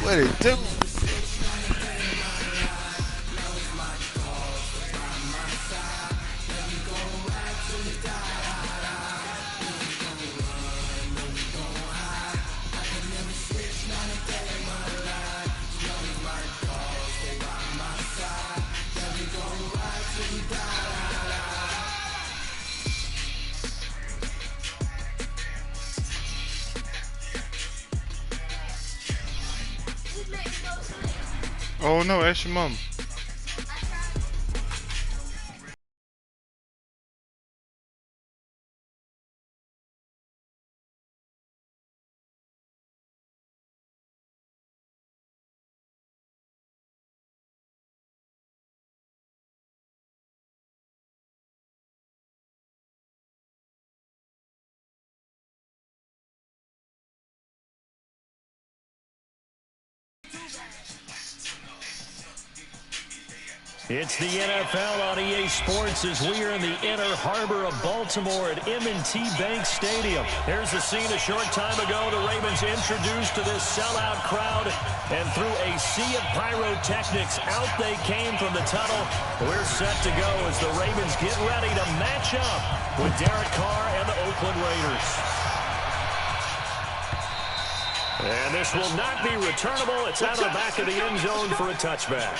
What it do? Oh no, that's your mom. It's the NFL on EA Sports as we are in the inner harbor of Baltimore at M&T Bank Stadium. Here's the scene a short time ago. The Ravens introduced to this sellout crowd, and through a sea of pyrotechnics, out they came from the tunnel. We're set to go as the Ravens get ready to match up with Derek Carr and the Oakland Raiders. And this will not be returnable. It's out of the back of the end zone for a touchback.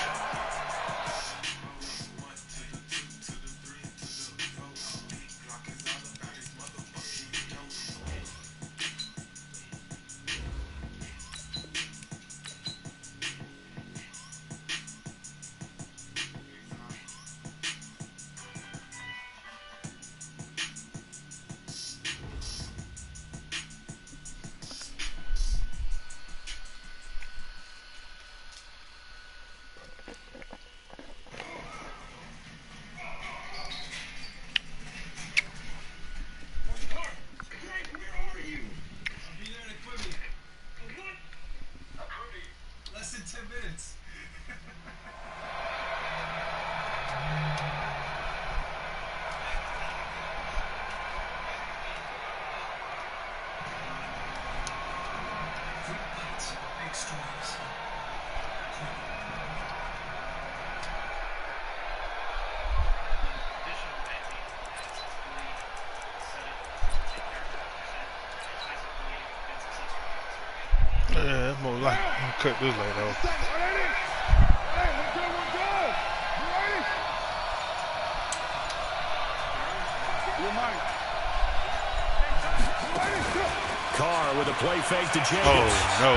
Yeah, more like I'll cut this light off. Carr with a play fake to Jacobs. Oh no!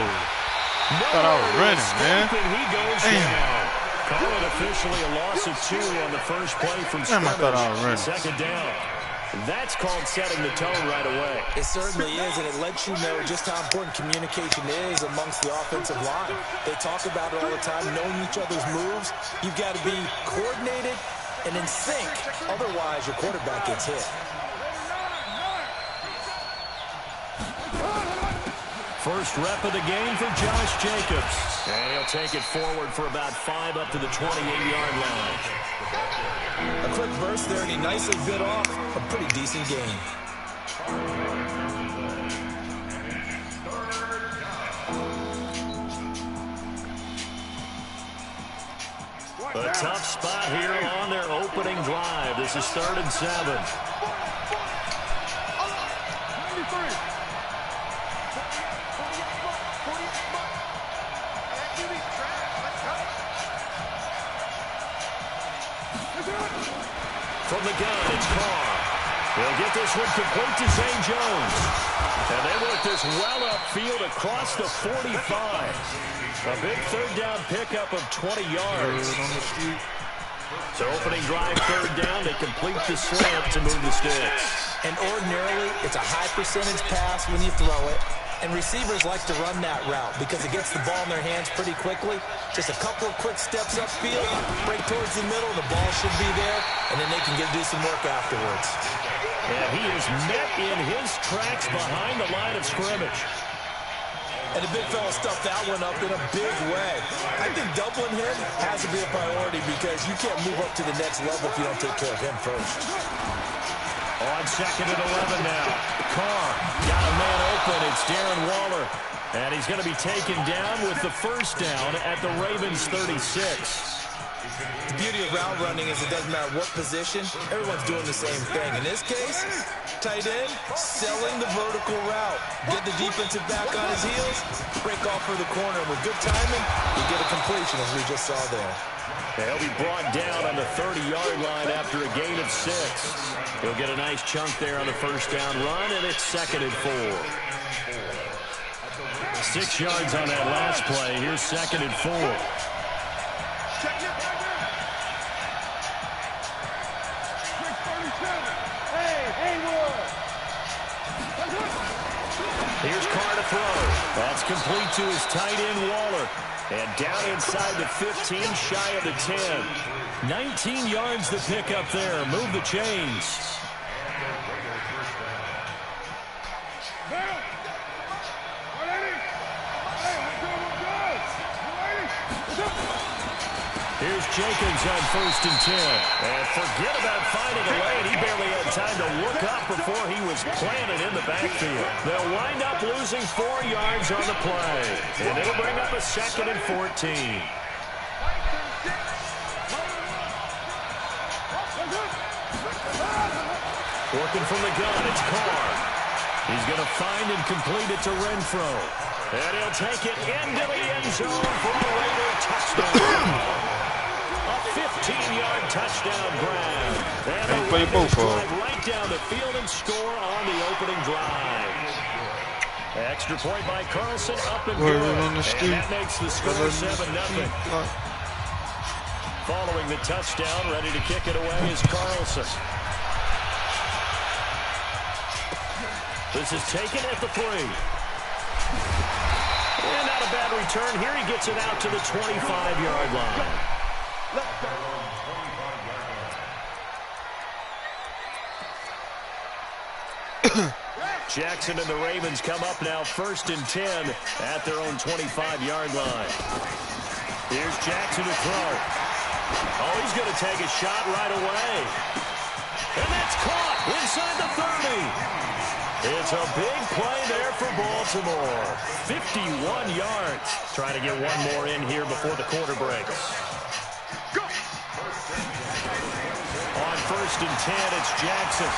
Thought I was running, man. He goes down. Call it officially a loss of 2 on the first play from scrimmage. I thought I was running. Second down. That's called setting the tone right away. It certainly is, and it lets you know just how important communication is amongst the offensive line. They talk about it all the time, knowing each other's moves. You've got to be coordinated and in sync. Otherwise, your quarterback gets hit. First rep of the game for Josh Jacobs. And he'll take it forward for about 5 up to the 28-yard line. A quick burst there, and he nicely bit off a pretty decent gain. A tough spot here on their opening drive. This is 3rd and 7. From the gun, it's Carr. They'll get this one complete to St. Jones. And they work this well upfield across the 45. A big 3rd down pickup of 20 yards. So opening drive, 3rd down. They complete the slant to move the sticks. And ordinarily, it's a high percentage pass when you throw it. And receivers like to run that route because it gets the ball in their hands pretty quickly. Just a couple of quick steps upfield, break towards the middle, the ball should be there, and then they can do some work afterwards. And he is met in his tracks behind the line of scrimmage. And the big fella stuffed that one up in a big way. I think doubling him has to be a priority because you can't move up to the next level if you don't take care of him first. On 2nd and 11 now. Carr got a man open. It's Darren Waller. And he's going to be taken down with the first down at the Ravens 36. The beauty of route running is it doesn't matter what position, everyone's doing the same thing. In this case, tight end, selling the vertical route. Get the defensive back on his heels, break off for the corner. With good timing, you get a completion, as we just saw there. He'll be brought down on the 30-yard line after a gain of 6. He'll get a nice chunk there on the first down run, and it's 2nd and 4. 6 yards on that last play. Here's 2nd and 4. Here's Carr to throw. That's complete to his tight end, Waller. And down inside the 15, shy of the 10. 19 yards to pick up there. Move the chains. Here's Jacobs on 1st and 10. And forget about finding a lane. He barely had time to look up before he was planted in the backfield. They'll wind up losing 4 yards on the play. And it'll bring up a 2nd and 14. Working from the gun, it's Carr. He's going to find and complete it to Renfro. And he'll take it into the end zone for a Raider touchdown. A 15-yard touchdown grab. And the Raiders drive right down the field and score on the opening drive. Extra point by Carlson, up and good. And that makes the score 7-0. Following the touchdown, ready to kick it away is Carlson. This is taken at the 3. And not a bad return. Here he gets it out to the 25-yard line. Jackson and the Ravens come up now 1st and 10 at their own 25-yard line. Here's Jackson to throw. Oh, he's going to take a shot right away. And that's caught inside the 30. It's a big play there for Baltimore. 51 yards. Trying to get one more in here before the quarter breaks. On 1st and 10, it's Jackson.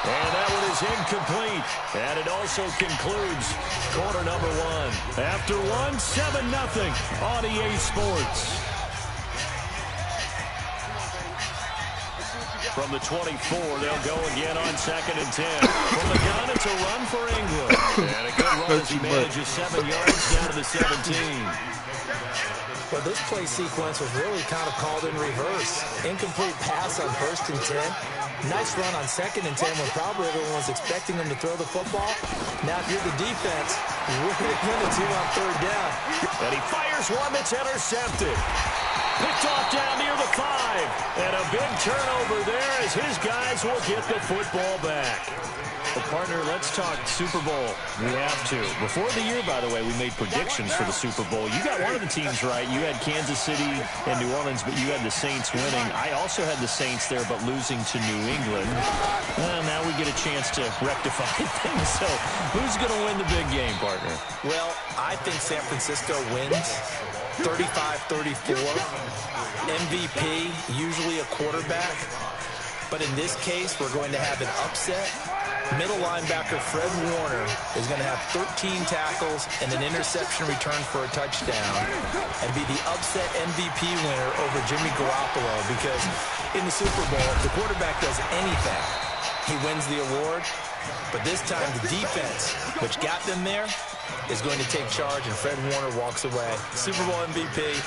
And that one is incomplete. And it also concludes quarter number 1. After 1, 7-0 on EA Sports. From the 24, they'll go again on 2nd and 10. From the gun, it's a run for England. And a good run as he manages 7 yards down to the 17. Well, this play sequence was really kind of called in reverse. Incomplete pass on 1st and 10. Nice run on 2nd and 10 when probably everyone was expecting him to throw the football. Now, if you're the defense, what are they going to do on 3rd down? And he fires one that's intercepted. Picked off down near the 5. And a big turnover there as his guys will get the football back. Well, partner, let's talk Super Bowl. We have to. Before the year, by the way, we made predictions for the Super Bowl. You got one of the teams right. You had Kansas City and New Orleans, but you had the Saints winning. I also had the Saints there, but losing to New England. Now we get a chance to rectify things. So who's going to win the big game, partner? Well, I think San Francisco wins 35-34. MVP, usually a quarterback. But in this case, we're going to have an upset. Middle linebacker Fred Warner is going to have 13 tackles and an interception return for a touchdown and be the upset MVP winner over Jimmy Garoppolo, because in the Super Bowl, if the quarterback does anything, he wins the award. But this time, the defense, which got them there, is going to take charge, and Fred Warner walks away. Super Bowl MVP.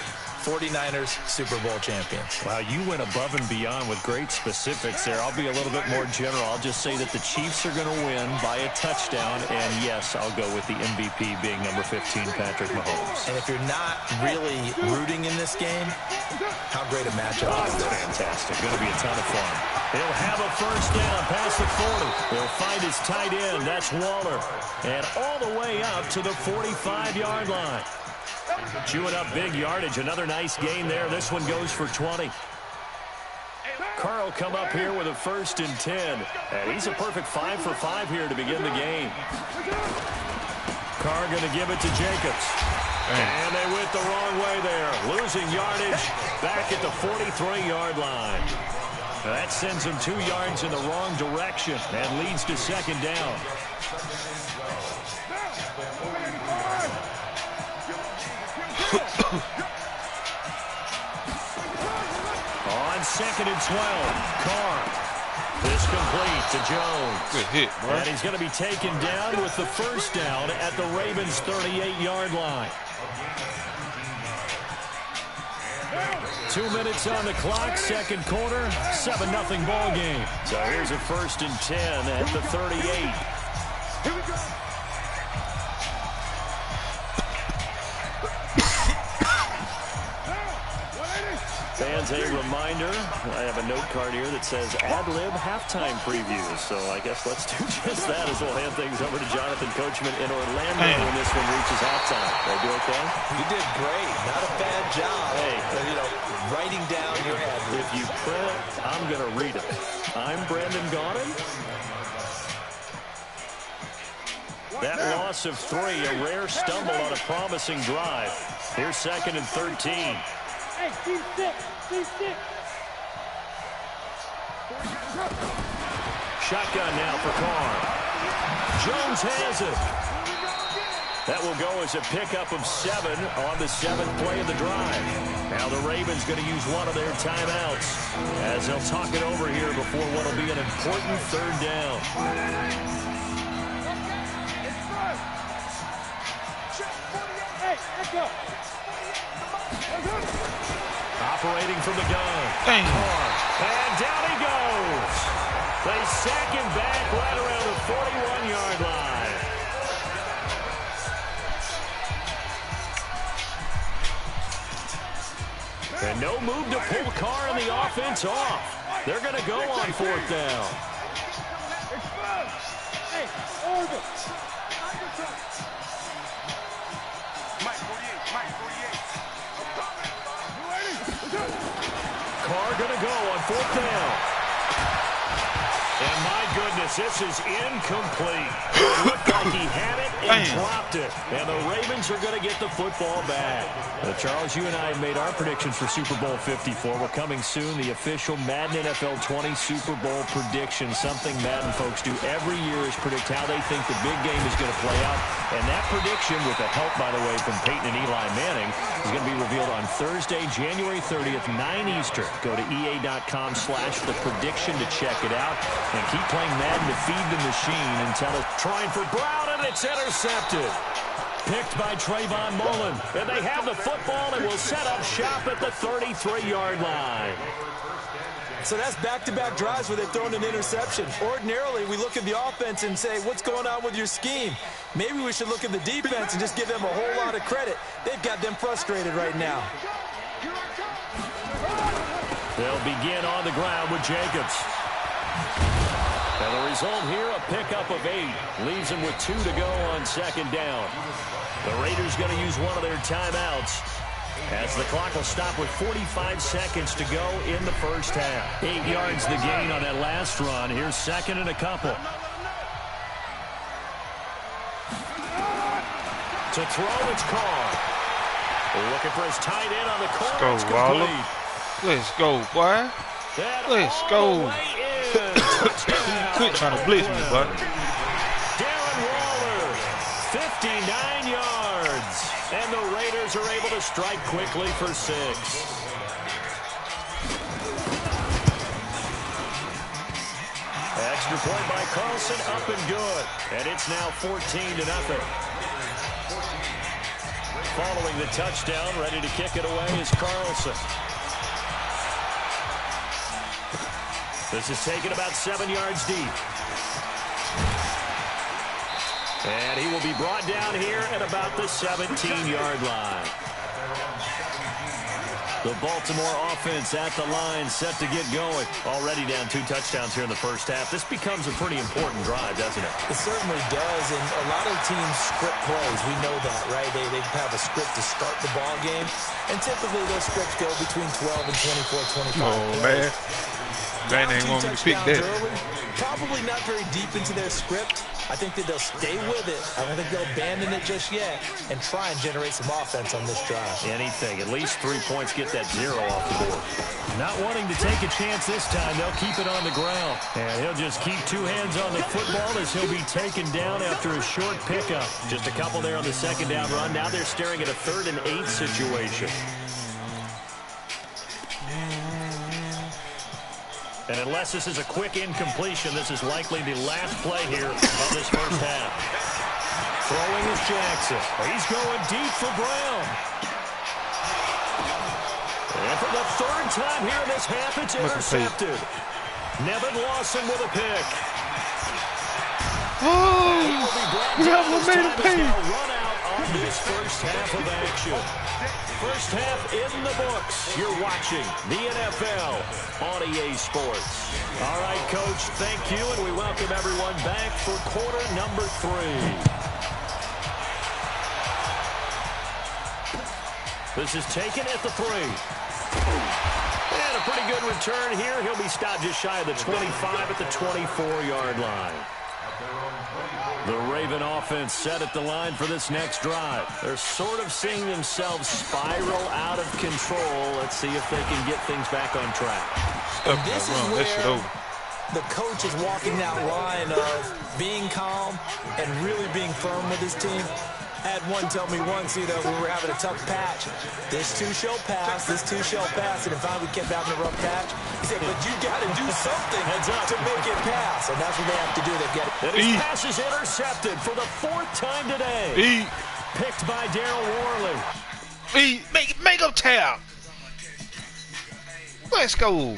49ers Super Bowl champions. Wow, you went above and beyond with great specifics there. I'll be a little bit more general. I'll just say that the Chiefs are going to win by a touchdown, and yes, I'll go with the MVP being number 15, Patrick Mahomes. And if you're not really rooting in this game, how great a matchup is this? Fantastic. Going to be a ton of fun. He'll have a first down past the 40. He'll find his tight end. That's Waller. And all the way up to the 45-yard line. Chewing up big yardage. Another nice gain there. This one goes for 20. Carl come up here with a 1st and 10. And he's a perfect 5 for 5 here to begin the game. Carr going to give it to Jacobs. And they went the wrong way there. Losing yardage back at the 43-yard line. That sends him 2 yards in the wrong direction and leads to second down. On 2nd and 12, Carr. This complete to Jones. Good hit, bro. And he's going to be taken down with the first down at the Ravens' 38-yard line. 2 minutes on the clock, second quarter, 7-0 ball game. So here's a 1st and 10 at the 38. Here we go. Fans, a reminder, I have a note card here that says ad-lib halftime previews. So I guess let's do just that as we'll hand things over to Jonathan Coachman in Orlando when this one reaches halftime. Did I do okay? You did great. Not a bad job. Hey, writing down your ad-lib. If you print, I'm going to read it. I'm Brandon Gaudin. That loss of 3, a rare stumble on a promising drive. Here's 2nd and 13. Hey, deep stick. Shotgun now for Carr. Jones has it. That will go as a pickup of 7 on the 7th play of the drive. Now the Ravens going to use one of their timeouts as they'll talk it over here before what will be an important 3rd down. Hey, let's go. Operating from the gun. Dang. And down he goes. They sack him back right around the 41-yard line. And no move to pull Carr and the offense off. They're going to go on 4th down. Hey, order. Carr going to go on 4th down. And my goodness, this is incomplete. It looked like he had it and dropped it. And the Ravens are going to get the football back. Charles, you and I have made our predictions for Super Bowl 54. We're coming soon, the official Madden NFL 20 Super Bowl prediction. Something Madden folks do every year is predict how they think the big game is going to play out. And that prediction, with the help, by the way, from Peyton and Eli Manning, is going to be revealed on Thursday, January 30th, 9 Eastern. Go to EA.com/theprediction to check it out. And keep playing Madden to feed the machine until it's trying for Brown, and it's intercepted. Picked by Trayvon Mullen. And they have the football and will set up shop at the 33-yard line. So that's back-to-back drives where they've thrown an interception. Ordinarily, we look at the offense and say, what's going on with your scheme? Maybe we should look at the defense and just give them a whole lot of credit. They've got them frustrated right now. They'll begin on the ground with Jacobs. And the result here, a pickup of 8. Leaves them with 2 to go on 2nd down. The Raiders going to use one of their timeouts as the clock will stop with 45 seconds to go in the first half. 8 yards the gain on that last run. Here's 2nd and a couple. To throw, it's Carr. Looking for his tight end on the corner. Let's go, Waller. Let's go, boy. Let's go. Quit trying to blitz me, bud. Darren Waller, 59 yards. And the Raiders are able to strike quickly for 6. Extra point by Carlson, up and good. And it's now 14-0. Following the touchdown, ready to kick it away is Carlson. This is taken about 7 yards deep. And he will be brought down here at about the 17-yard line. The Baltimore offense at the line, set to get going. Already down 2 touchdowns here in the first half. This becomes a pretty important drive, doesn't it? It certainly does, and a lot of teams script plays. We know that, right? They have a script to start the ball game, and typically those scripts go between 12 and 24, 25 Oh, man. They ain't want me to pick that. Early, probably not very deep into their script. I think that they'll stay with it. I don't think they'll abandon it just yet and try and generate some offense on this drive. Anything. At least 3 points, get that 0 off the board. Not wanting to take a chance this time, they'll keep it on the ground. And he'll just keep 2 hands on the football as he'll be taken down after a short pickup. Just a couple there on the second down run. Now they're staring at a 3rd and 8 situation. And unless this is a quick incompletion, this is likely the last play here of this first half. Throwing is Jackson. He's going deep for Brown. And for the 3rd time here in this half, it's intercepted. Nevin Lawson with a pick. Oh, we haven't made a pay. Run out on this first half of action. First half in the books. You're watching the NFL on EA Sports. All right, Coach, thank you, and we welcome everyone back for quarter number 3. This is taken at the 3. And a pretty good return here. He'll be stopped just shy of the 25 at the 24-yard line. The Raven offense set at the line for this next drive. They're sort of seeing themselves spiral out of control. Let's see if they can get things back on track. This is where the coach is walking that line of being calm and really being firm with his team. I had one tell me once, we were having a tough patch. This too shall pass, this too shall pass. And if we kept having a rough patch, he said, but you got to do something to make it pass. And that's what they have to do. They've got to. And his pass is intercepted for the 4th time today. Picked by Darryl Worley. Make up tap. Let's go.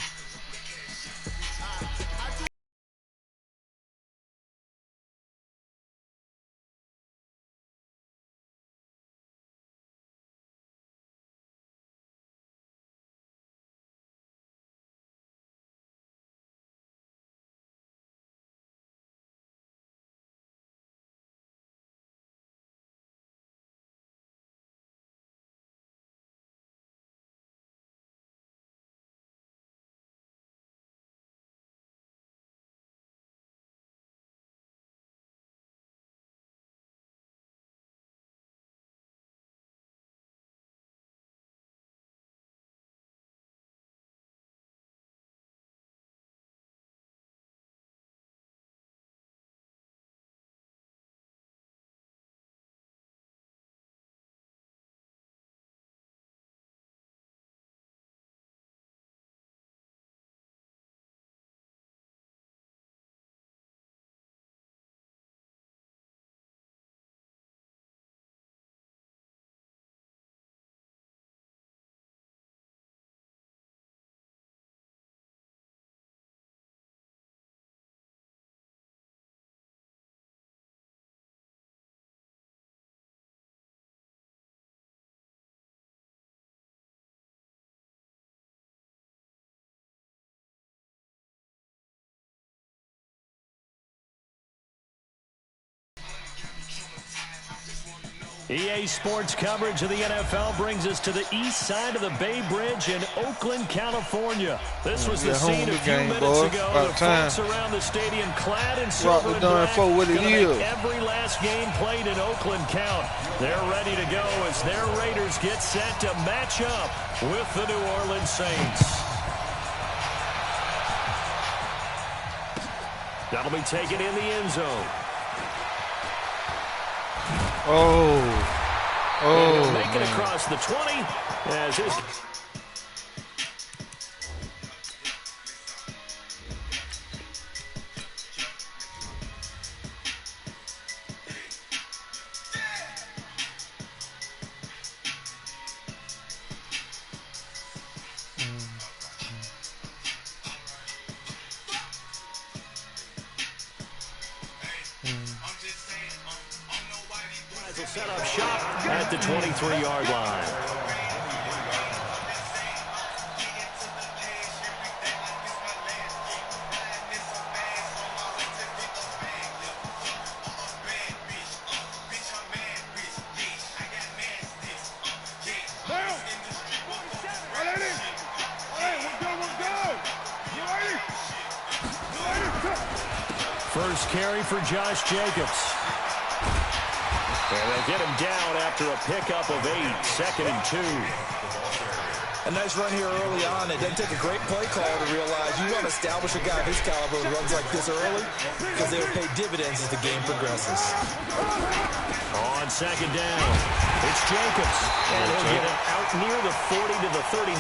EA Sports coverage of the NFL brings us to the east side of the Bay Bridge in Oakland, California. This was the scene a few minutes ago. The folks around the stadium clad in silver and black, gonna make every last game played in Oakland count. They're ready to go as their Raiders get set to match up with the New Orleans Saints. That'll be taken in the end zone. Oh, make it across the 20 as his... set up shop at the 23-yard line. First carry for Josh Jacobs. And they'll get him down after a pickup of 8, 2nd and 2. A nice run here early on. It doesn't take a great play call to realize you want to establish a guy of his caliber who runs like this early because they will pay dividends as the game progresses. On 2nd down, it's Jacobs. And he'll get it out near the 40 to the 39.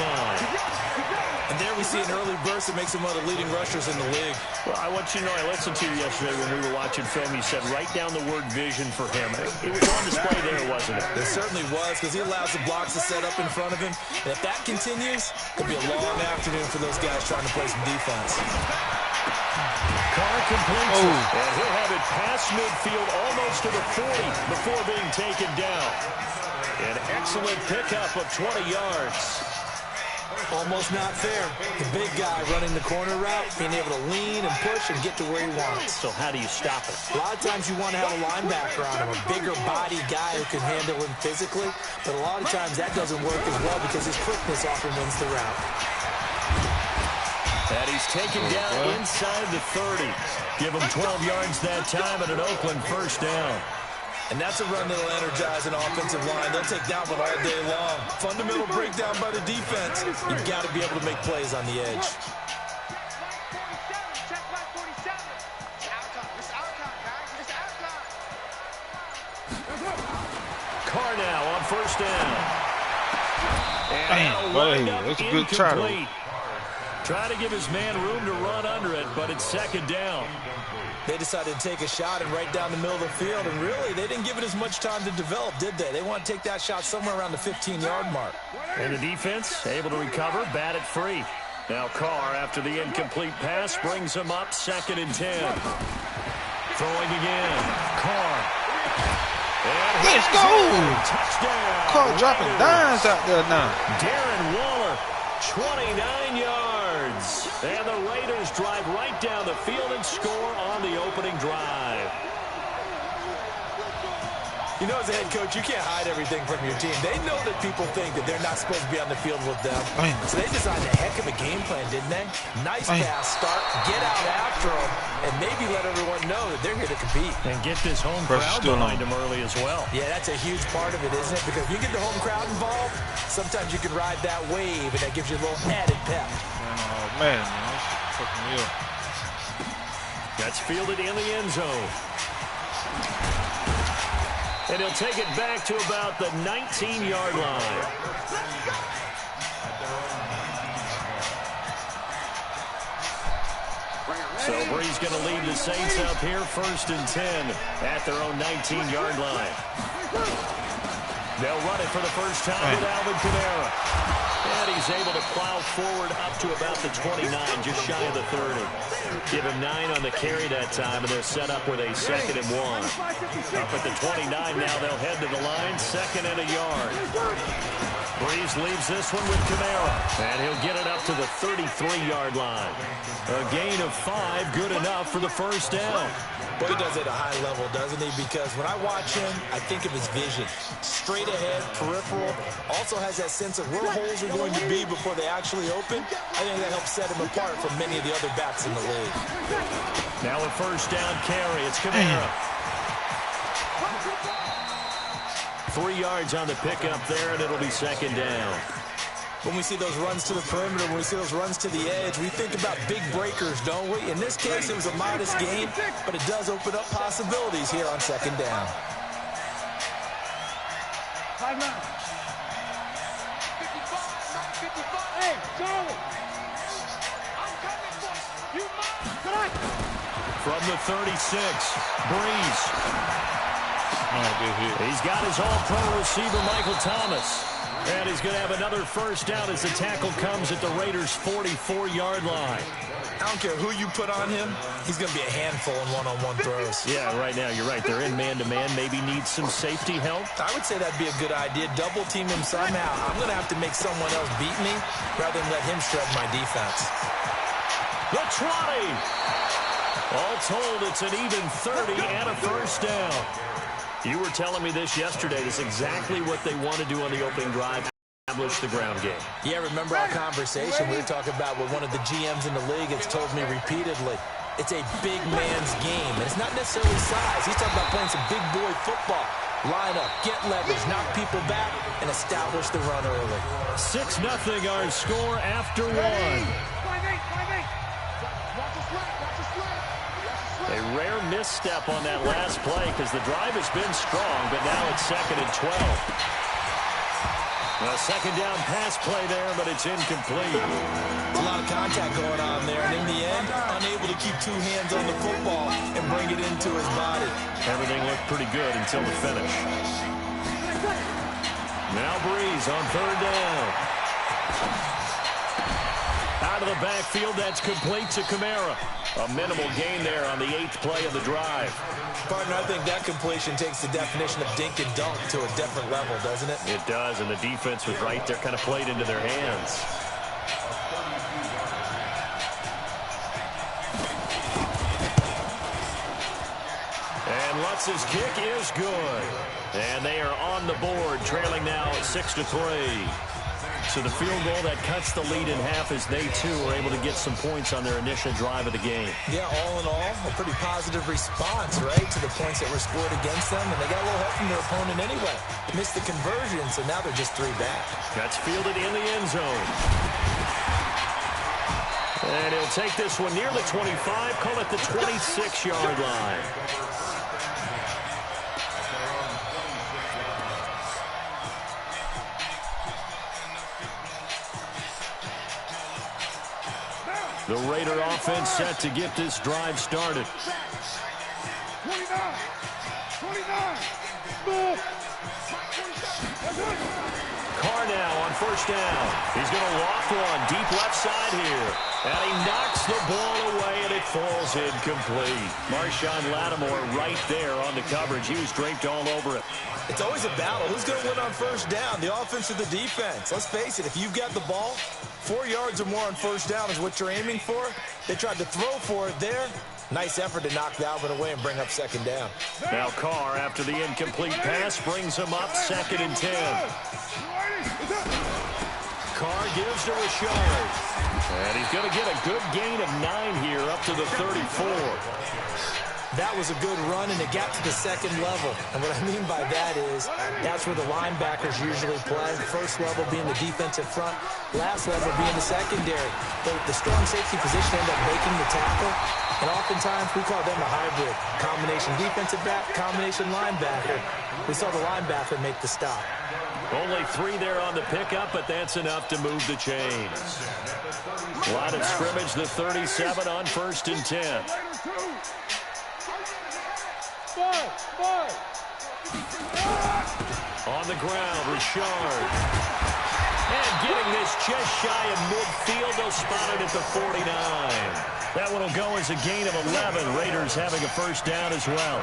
And there we see an early burst that makes him one of the leading rushers in the league. Well, I want you to know, I listened to you yesterday when we were watching film. You said write down the word vision for him. It was on display there, wasn't it? It certainly was, because he allows the blocks to set up in front of him. And if that continues, it could be a long afternoon for those guys trying to play some defense. Carr completes it, and he'll have it past midfield almost to the 40 before being taken down. An excellent pickup of 20 yards. Almost not fair. The big guy running the corner route, being able to lean and push and get to where he wants. So how do you stop it? A lot of times you want to have a linebacker on him, a bigger body guy who can handle him physically. But a lot of times that doesn't work as well because his quickness often wins the route. And he's taken down inside the 30. Give him 12 yards that time and an Oakland first down. And that's a run that'll energize an offensive line. They'll take that one all day long. Fundamental breakdown by the defense. You've got to be able to make plays on the edge. Carr now on first down. Damn, buddy, that's a good try. Trying to give his man room to run under it, but it's 2nd down. They decided to take a shot and right down the middle of the field, and really, they didn't give it as much time to develop, did they? They want to take that shot somewhere around the 15-yard mark. And the defense able to recover, bat it free. Now Carr, after the incomplete pass, brings him up 2nd and 10. Throwing again. Carr. Let's go! Touchdown. Carr dropping dimes out there now. Darren Waller, 29 yards. And the Raiders drive right down the field and score on the opening drive. You know, as a head coach, you can't hide everything from your team. They know that people think that they're not supposed to be on the field with them. So they designed a heck of a game plan, didn't they? Nice pass start, get out after them, and maybe let everyone know that they're here to compete. And get this home crowd behind them early as well. Yeah, that's a huge part of it, isn't it? Because if you get the home crowd involved, sometimes you can ride that wave, and that gives you a little added pep. Oh, man, that's fucking me up. That's fielded in the end zone. And he'll take it back to about the 19-yard line. So Bree's going to lead the Saints up here, 1st and 10 at their own 19-yard line. They'll run it for the first time with Alvin Kamara. And he's able to plow forward up to about the 29, just shy of the 30. Give him 9 on the carry that time, and they're set up with a 2nd and 1. Up at the 29 now, they'll head to the line, 2nd and a yard. Breeze leaves this one with Kamara, and he'll get it up to the 33-yard line. A gain of 5, good enough for the first down. But he does it at a high level, doesn't he? Because when I watch him, I think of his vision. Straight ahead, peripheral. Also has that sense of where holes are going to be before they actually open. I think that helps set him apart from many of the other backs in the league. Now a first down carry. It's Kamara. 3 yards on the pickup there, and it'll be 2nd down. When we see those runs to the perimeter, when we see those runs to the edge, we think about big breakers, don't we? In this case, it was a modest gain, but it does open up possibilities here on 2nd down. Hey, Charlie! I'm coming for you. From the 36, Breeze. He's got his all-pro receiver, Michael Thomas. And he's going to have another first down as the tackle comes at the Raiders' 44-yard line. I don't care who you put on him, he's going to be a handful in one-on-one throws. Yeah, right now, you're right. They're in man-to-man. Maybe needs some safety help. I would say that'd be a good idea. Double-team him somehow. I'm going to have to make someone else beat me rather than let him shred my defense. The 20. All told, it's an even 30 and a first down. You were telling me this yesterday. This is exactly what they want to do on the opening drive. Establish the ground game. Yeah, remember our conversation? We were talking about what one of the GMs in the league has told me repeatedly. It's a big man's game, and it's not necessarily size. He's talking about playing some big boy football. Line up, get leverage, knock people back, and establish the run early. 6-0 our score after one. A rare misstep on that last play because the drive has been strong, but now it's 2nd and 12. A second down pass play there, but it's incomplete. A lot of contact going on there, and in the end, unable to keep two hands on the football and bring it into his body. Everything looked pretty good until the finish. Now Breeze on 3rd down. Out of the backfield, that's complete to Kamara. A minimal gain there on the 8th play of the drive. Partner, I think that completion takes the definition of dink and dunk to a different level, doesn't it? It does, and the defense was right there, kind of played into their hands. And Lutz's kick is good. And they are on the board, trailing now 6-3. So the field goal that cuts the lead in half as they, too, are able to get some points on their initial drive of the game. Yeah, all in all, a pretty positive response, right, to the points that were scored against them. And they got a little help from their opponent anyway. Missed the conversion, so now they're just 3 back. That's fielded in the end zone. And he'll take this one near the 25, call it the 26-yard line. The Raider offense set to get this drive started. 29. Move. Carr now on 1st down. He's going to loft one deep left side here. And he knocks the ball away, and it falls incomplete. Marshawn Lattimore right there on the coverage. He was draped all over it. It's always a battle. Who's going to win on 1st down, the offense or the defense? Let's face it, if you've got the ball, 4 yards or more on 1st down is what you're aiming for. They tried to throw for it there. Nice effort to knock Dalvin away and bring up 2nd down. Now Carr, after the incomplete pass, brings him up 2nd and 10. Carr gives to Rashard. And he's going to get a good gain of 9 here up to the 34. That was a good run, and it got to the 2nd level. And what I mean by that is that's where the linebackers usually play. 1st level being the defensive front, last level being the secondary. The strong safety position ended up making the tackle, and oftentimes we call them a hybrid. Combination defensive back, combination linebacker. We saw the linebacker make the stop. Only 3 there on the pickup, but that's enough to move the chains. Line of scrimmage, the 37 on 1st and 10. On the ground, Rashard. And getting this just shy of midfield, they'll spot it at the 49. That one will go as a gain of 11. Raiders having a 1st down as well.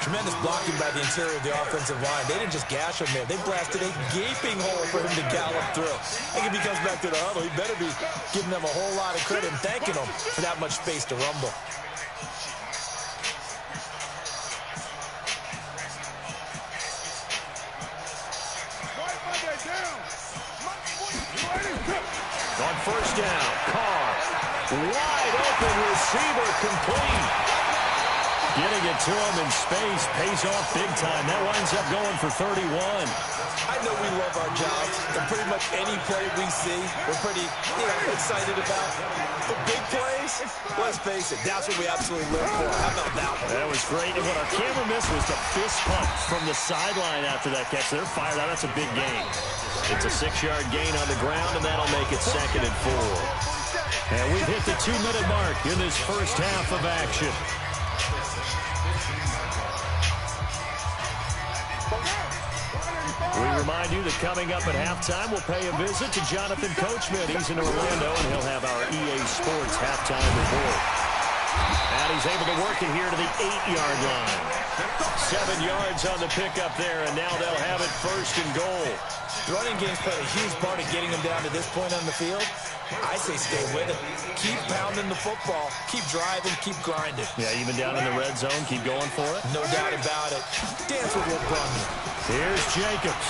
Tremendous blocking by the interior of the offensive line. They didn't just gash him there. They blasted a gaping hole for him to gallop through. I think if he comes back to the huddle, he better be giving them a whole lot of credit and thanking them for that much space to rumble. On 1st down, Carr. Wide open receiver, complete. Getting it to him in space pays off big time. That winds up going for 31. I know we love our jobs, and pretty much any play we see, we're pretty excited about. But big plays, let's face it, that's what we absolutely live for. How about that one? That was great. And what our camera missed was the fist pump from the sideline after that catch. They're fired out. That's a big gain. It's a 6-yard gain on the ground, and that'll make it 2nd and 4. And we've hit the 2-minute mark in this first half of action. We remind you that coming up at halftime, we'll pay a visit to Jonathan Coachman. He's in Orlando, and he'll have our EA Sports halftime report. And he's able to work it here to the 8-yard line. 7 yards on the pickup there, and now they'll have it 1st and goal. The running game's played a huge part of getting them down to this point on the field. I say stay with it. Keep pounding the football. Keep driving. Keep grinding. Yeah, even down in the red zone, keep going for it. No doubt about it. Dance with what brung you. Here's Jacobs.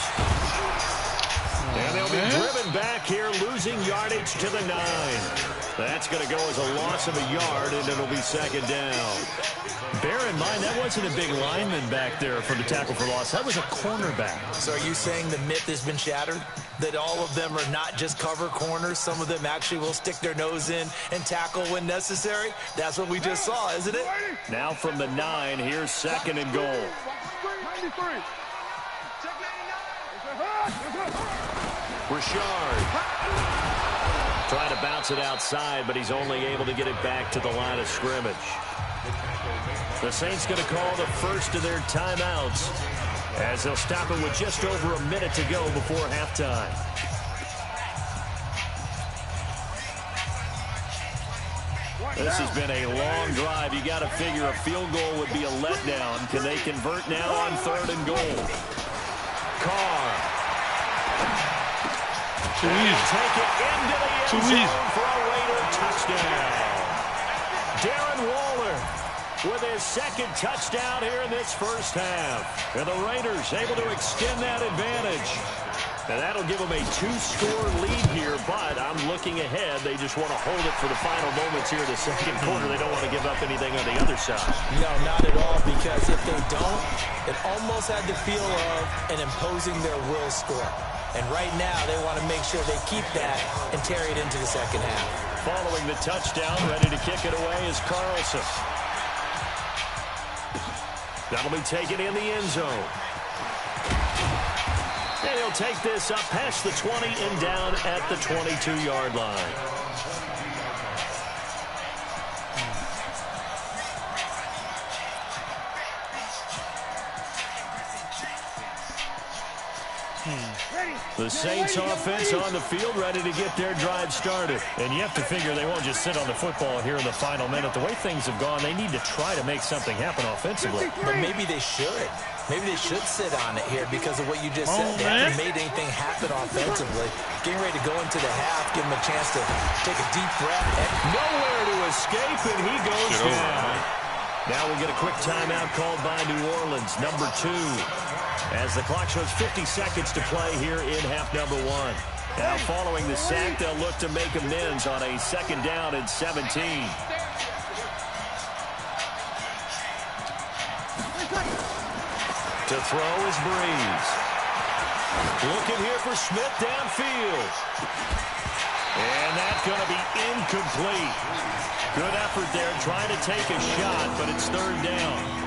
And they'll be driven Coming back here, losing yardage to the 9. That's going to go as a loss of a yard, and it'll be second down. Bear in mind, that wasn't a big lineman back there for the tackle for loss. That was a cornerback. So are you saying the myth has been shattered? That all of them are not just cover corners? Some of them actually will stick their nose in and tackle when necessary? That's what we just saw, isn't it? Now from the 9, here's second and goal. 93. Richard trying to bounce it outside, but he's only able to get it back to the line of scrimmage. The Saints going to call the first of their timeouts as they'll stop it with just over a minute to go before halftime. This has been a long drive. You got to figure a field goal would be a letdown. Can they convert now on third and goal? Carr. Too easy. Take it into the end zone for a Raider touchdown. Darren Waller with his second touchdown here in this first half. And the Raiders able to extend that advantage. And that'll give them a 2-score lead here, but I'm looking ahead. They just want to hold it for the final moments here in the second quarter. They don't want to give up anything on the other side. No, not at all, because if they don't, it almost had the feel of an imposing their will score. And right now, they want to make sure they keep that and carry it into the second half. Following the touchdown, ready to kick it away is Carlson. That'll be taken in the end zone. And he'll take this up past the 20 and down at the 22-yard line. The Saints offense on the field, ready to get their drive started. And you have to figure they won't just sit on the football here in the final minute. The way things have gone, they need to try to make something happen offensively. But maybe they should. Maybe they should sit on it here because of what you just said. They haven't made anything happen offensively. Getting ready to go into the half, give them a chance to take a deep breath. Nowhere to escape, and he goes down. Now we'll get a quick timeout called by New Orleans, number 2. As the clock shows 50 seconds to play here in half number 1. Now following the sack, they'll look to make amends on a second down and 17. To throw is Breeze. Looking here for Smith downfield. And that's going to be incomplete. Good effort there trying to take a shot, but it's third down.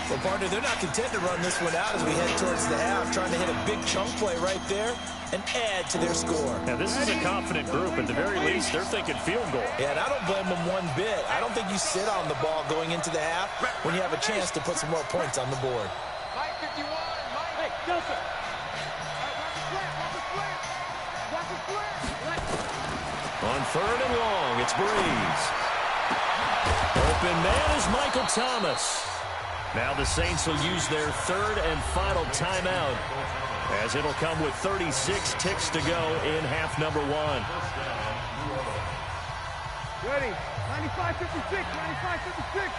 Well, partner, they're not content to run this one out as we head towards the half, trying to hit a big chunk play right there and add to their score. Now, this is a confident group. At the very least, they're thinking field goal. Yeah, and I don't blame them one bit. I don't think you sit on the ball going into the half when you have a chance to put some more points on the board. Mike 51, Mike. Hey, Joseph. On third and long, it's Breeze. Open man is Michael Thomas. Now the Saints will use their third and final timeout as it'll come with 36 ticks to go in half number 1. Ready. 95-56. 95-56.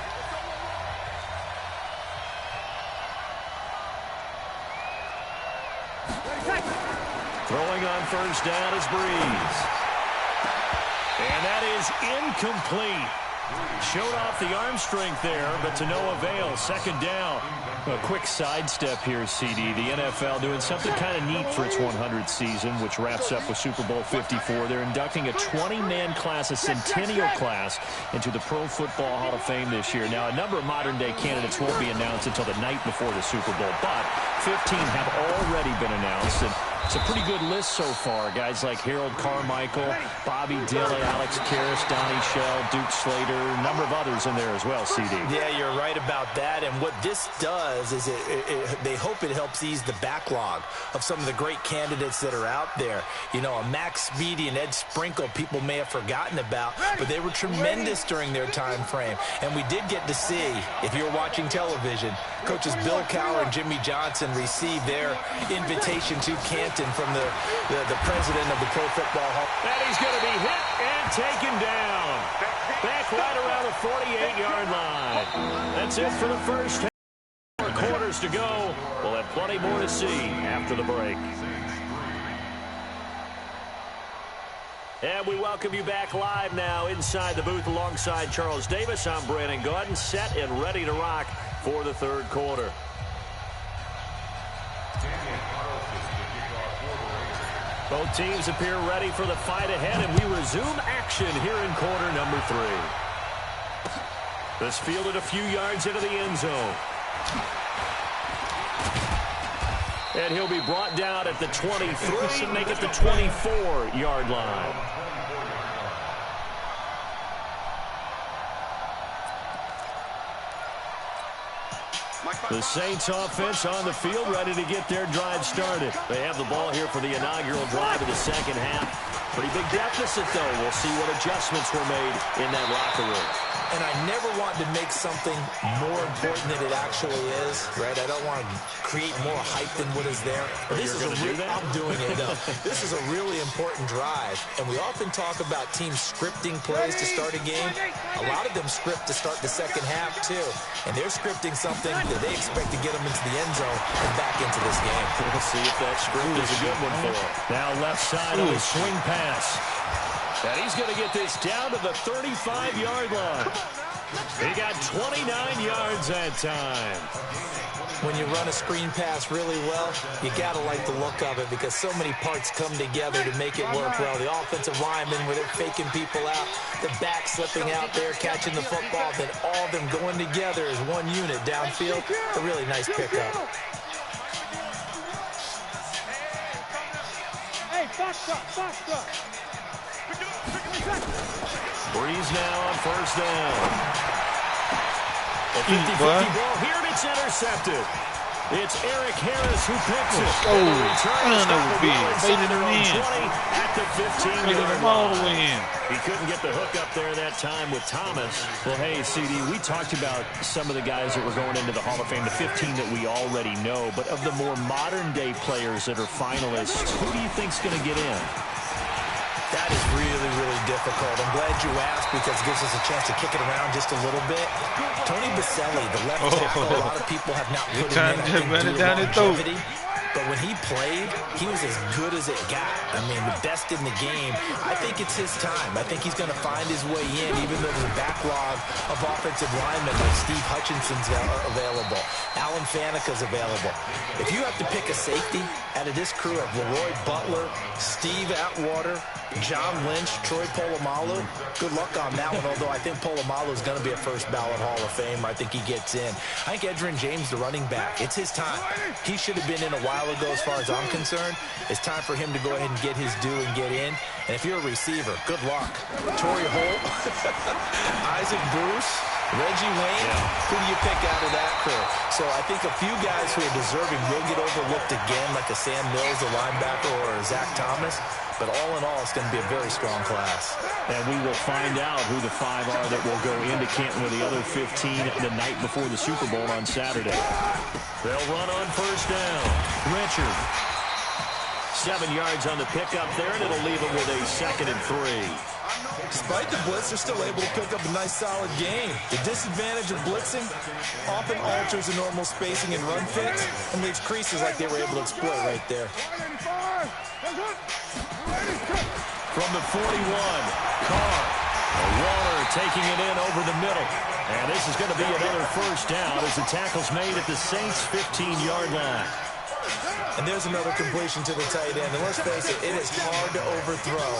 Throwing on first down is Breeze. And that is incomplete. Showed off the arm strength there, but to no avail. Second down. A quick sidestep here, CD. The NFL doing something kind of neat for its 100th season, which wraps up with Super Bowl 54. They're inducting a 20-man class, a centennial class, into the Pro Football Hall of Fame this year. Now, a number of modern-day candidates won't be announced until the night before the Super Bowl, but 15 have already been announced, and it's a pretty good list so far. Guys like Harold Carmichael, Bobby Dillon, Alex Karras, Donnie Shell, Duke Slater, a number of others in there as well, CD. Yeah, you're right about that. And what this does is they hope it helps ease the backlog of some of the great candidates that are out there. You know, a Max Speedy and Ed Sprinkle, people may have forgotten about, but they were tremendous during their time frame. And we did get to see, if you're watching television, coaches Bill Cowher and Jimmy Johnson receive their invitation to Canton from the president of the Pro Football Hall. And he's going to be hit and taken down. Back right around the 48-yard line. That's it for the first half. 4 quarters to go. We'll have plenty more to see after the break. And we welcome you back live now inside the booth alongside Charles Davis. I'm Brandon Gaudin, set and ready to rock for the third quarter. Both teams appear ready for the fight ahead, and we resume action here in quarter number 3. This fielded a few yards into the end zone. And he'll be brought down at the 23, make it the 24-yard line. The Saints offense on the field, ready to get their drive started. They have the ball here for the inaugural drive of the second half. Pretty big deficit, though. We'll see what adjustments were made in that locker room. And I never want to make something more important than it actually is, right? I don't want to create more hype than what is there. But this is I'm doing it, though. This is a really important drive. And we often talk about teams scripting plays to start a game. A lot of them script to start the second half, too. And they're scripting something that they expect to get them into the end zone and back into this game. We'll see if that script is a good one for them. Now left side on the swing pass. And he's going to get this down to the 35-yard line. He got 29 yards that time. When you run a screen pass really well, you got to like the look of it because so many parts come together to make it work well. The offensive linemen, where they're faking people out, the back slipping out there, catching the football, then all of them going together as one unit downfield. A really nice pickup. Hey, box up. Breeze now on first down. A 50-50 ball here, and it's intercepted. It's Eric Harris who picks it. Oh, that was big. Baited him in. At the 15-yard Baited him all the way in. He couldn't get the hook up there that time with Thomas. Well, hey, CD, we talked about some of the guys that were going into the Hall of Fame, the 15 that we already know. But of the more modern-day players that are finalists, who do you think's going to get in? That is really, really difficult. I'm glad you asked because it gives us a chance to kick it around just a little bit. Tony Baselli, the left tackle, a lot of people have not put him in. I think, due to longevity. But when he played, he was as good as it got. I mean, the best in the game. I think it's his time. I think he's going to find his way in, even though there's a backlog of offensive linemen like Steve Hutchinson's available. Alan Fanika's available. If you have to pick a safety out of this crew of Leroy Butler, Steve Atwater, John Lynch, Troy Polamalu, good luck on that one, although I think Polamalu is going to be a first ballot Hall of Fame. I think he gets in. I think Edgerrin James, the running back, it's his time. He should have been in a while ago as far as I'm concerned. It's time for him to go ahead and get his due and get in. And if you're a receiver, good luck. Torrey Holt, Isaac Bruce, Reggie Wayne, who do you pick out of that crew? So I think a few guys who are deserving will get overlooked again, like a Sam Mills, the linebacker, or a Zach Thomas. But all in all, it's going to be a very strong class. And we will find out who the 5 are that will go into Canton with the other 15 the night before the Super Bowl on Saturday. They'll run on first down. Richard. 7 yards on the pickup there, and it'll leave them with a 2nd and 3. Despite the blitz, they're still able to pick up a nice, solid gain. The disadvantage of blitzing often alters the normal spacing and run fits and leaves creases like they were able to exploit right there. From the 41, Carr. Waller taking it in over the middle. And this is going to be another first down as the tackle's made at the Saints' 15-yard line. And there's another completion to the tight end. And let's face it, it is hard to overthrow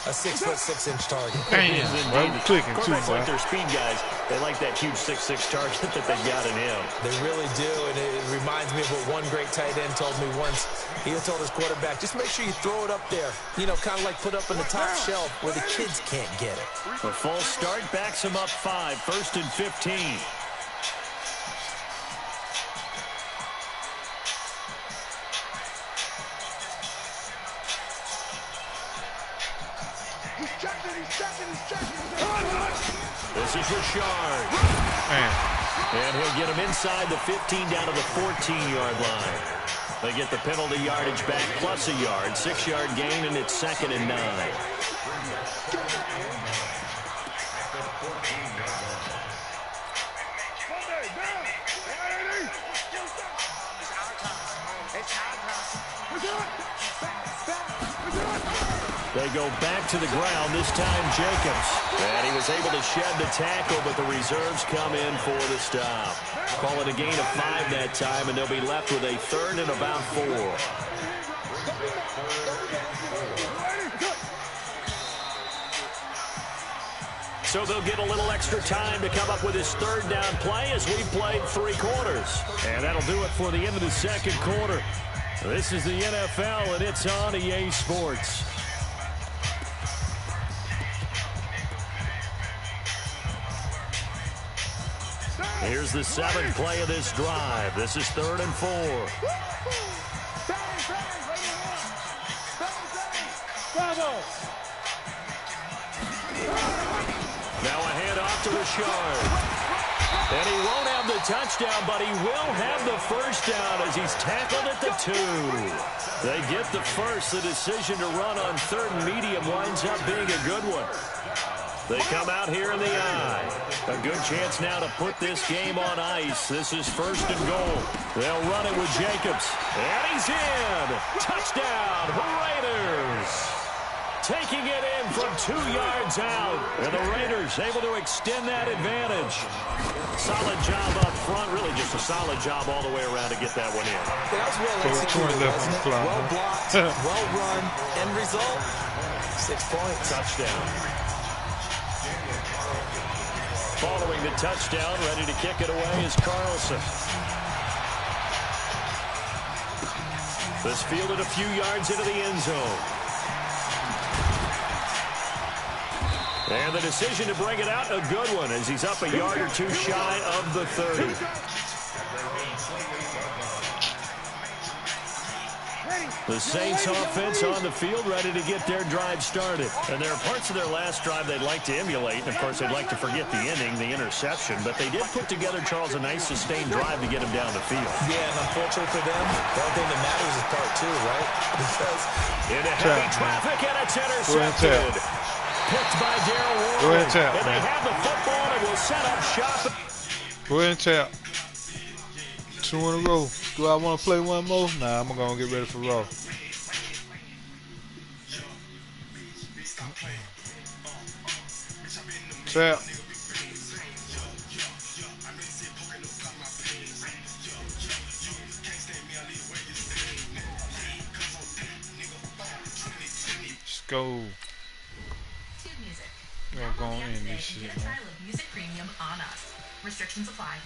a 6'6" target. Damn, bro, clicking too, Quarterbacks like their speed guys. They like that huge 6'6" target that they got in him. They really do, and it reminds me of what one great tight end told me once. He told his quarterback, just make sure you throw it up there. You know, kind of like put up on the top shelf where the kids can't get it. The full start backs him up 5, 1st and 15. This is Richard. And he'll get him inside the 15 down to the 14-yard line. They get the penalty yardage back plus a yard. 6-yard gain, and it's 2nd and 9. They go back to the ground, this time Jacobs. And he was able to shed the tackle, but the reserves come in for the stop. Call it a gain of 5 that time, and they'll be left with a 3rd and about 4. So they'll get a little extra time to come up with his 3rd down play as we played 3 quarters. And that'll do it for the end of the 2nd quarter. This is the NFL, and it's on EA Sports. Here's the 7th play of this drive. This is 3rd and 4. Now a handoff to Richard. And he won't have the touchdown, but he will have the 1st down as he's tackled at the 2. They get the 1st. The decision to run on 3rd and medium winds up being a good one. They come out here in the I. A good chance now to put this game on ice. This is 1st and goal. They'll run it with Jacobs. And he's in. Touchdown, Raiders. Taking it in from 2 yards out. And the Raiders able to extend that advantage. Solid job up front. Really just a solid job all the way around to get that one in. That was well executed, wasn't it? Well blocked, well run. End result, 6 points. Touchdown. Following the touchdown, ready to kick it away is Carlson. This fielded a few yards into the end zone. And the decision to bring it out, a good one, as he's up a yard or 2 shy of the 30. The Saints offense on the field, ready to get their drive started. And there are parts of their last drive they'd like to emulate. And, of course, they'd like to forget the ending, the interception. But they did put together, Charles, a nice sustained drive to get him down the field. Yeah, and unfortunately for them, the only thing that matters is part 2, right? Because into heavy traffic, and it's intercepted. Picked by Darryl Ward. Go ahead and tap, and they have the football and will set up shop. Go ahead and tap. 2 in a row. Do I want to play one more? Nah, I'm going to get ready for Raw. Tap. Let's go. We're going to end this shit, man. Music Premium on us. Restrictions apply.